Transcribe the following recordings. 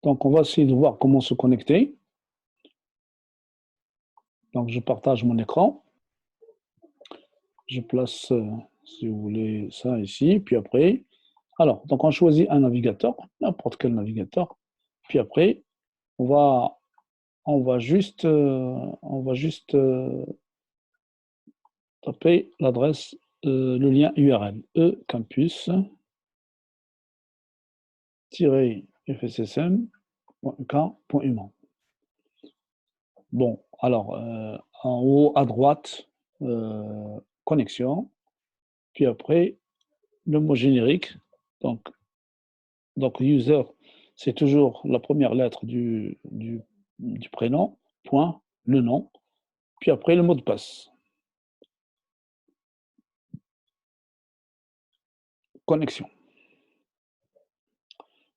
Donc, on va essayer de voir comment se connecter. Donc, je partage mon écran. Je place, si vous voulez, ça ici. Puis après, alors, donc on choisit un navigateur, n'importe quel navigateur. Puis après, on va, on va juste taper l'adresse, le lien URL ecampus-fssm.k.humain. Bon, alors, en haut à droite, connexion, puis après, le mot générique. Donc user, c'est toujours la première lettre du prénom, point, le nom, puis après le mot de passe. Connexion.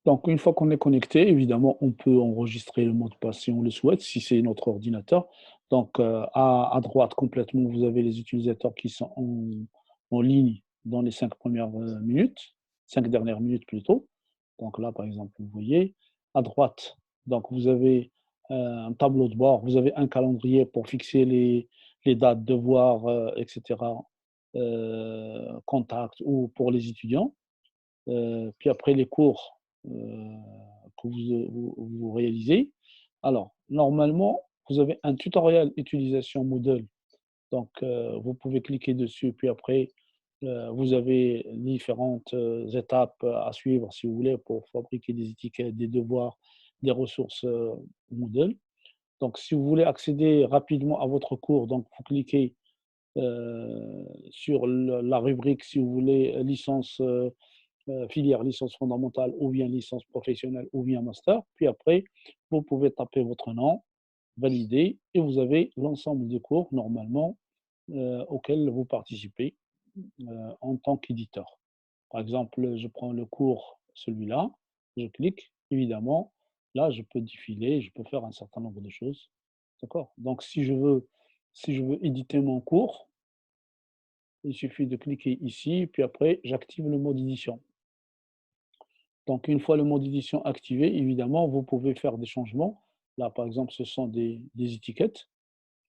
Donc, une fois qu'on est connecté, évidemment, on peut enregistrer le mot de passe si on le souhaite, si c'est notre ordinateur. Donc, à droite, complètement, vous avez les utilisateurs qui sont en ligne dans les 5 premières minutes, 5 dernières minutes plutôt. Donc là, par exemple, vous voyez, à droite, donc vous avez un tableau de bord, vous avez un calendrier pour fixer les dates, devoirs, etc., contacts ou pour les étudiants. Puis après les cours que vous réalisez. Alors, normalement, vous avez un tutoriel utilisation Moodle. Donc, vous pouvez cliquer dessus, puis après, vous avez différentes étapes à suivre, si vous voulez, pour fabriquer des étiquettes, des devoirs, des ressources Moodle. Donc, si vous voulez accéder rapidement à votre cours, donc vous cliquez sur la rubrique, si vous voulez, licence filière licence fondamentale ou bien licence professionnelle ou bien master. Puis après, vous pouvez taper votre nom, valider et vous avez l'ensemble des cours normalement auxquels vous participez en tant qu'éditeur. Par exemple, je prends le cours, celui-là, je clique, évidemment, là, je peux défiler, je peux faire un certain nombre de choses. D'accord? Donc, si je veux éditer mon cours, il suffit de cliquer ici, puis après, j'active le mode édition. Donc, une fois le mode édition activé, évidemment, vous pouvez faire des changements. Là, par exemple, ce sont des étiquettes.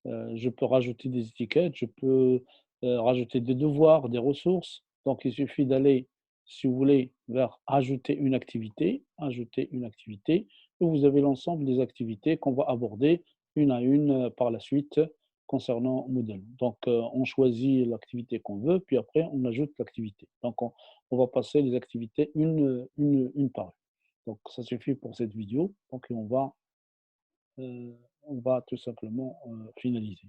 Je peux rajouter des étiquettes, je peux rajouter des devoirs, des ressources. Donc, il suffit d'aller, si vous voulez, vers ajouter une activité, et vous avez l'ensemble des activités qu'on va aborder une à une par la suite concernant Moodle. Donc, on choisit l'activité qu'on veut, puis après, on ajoute l'activité. Donc, on va passer les activités une par une. Donc, ça suffit pour cette vidéo. Donc, on va tout simplement finaliser.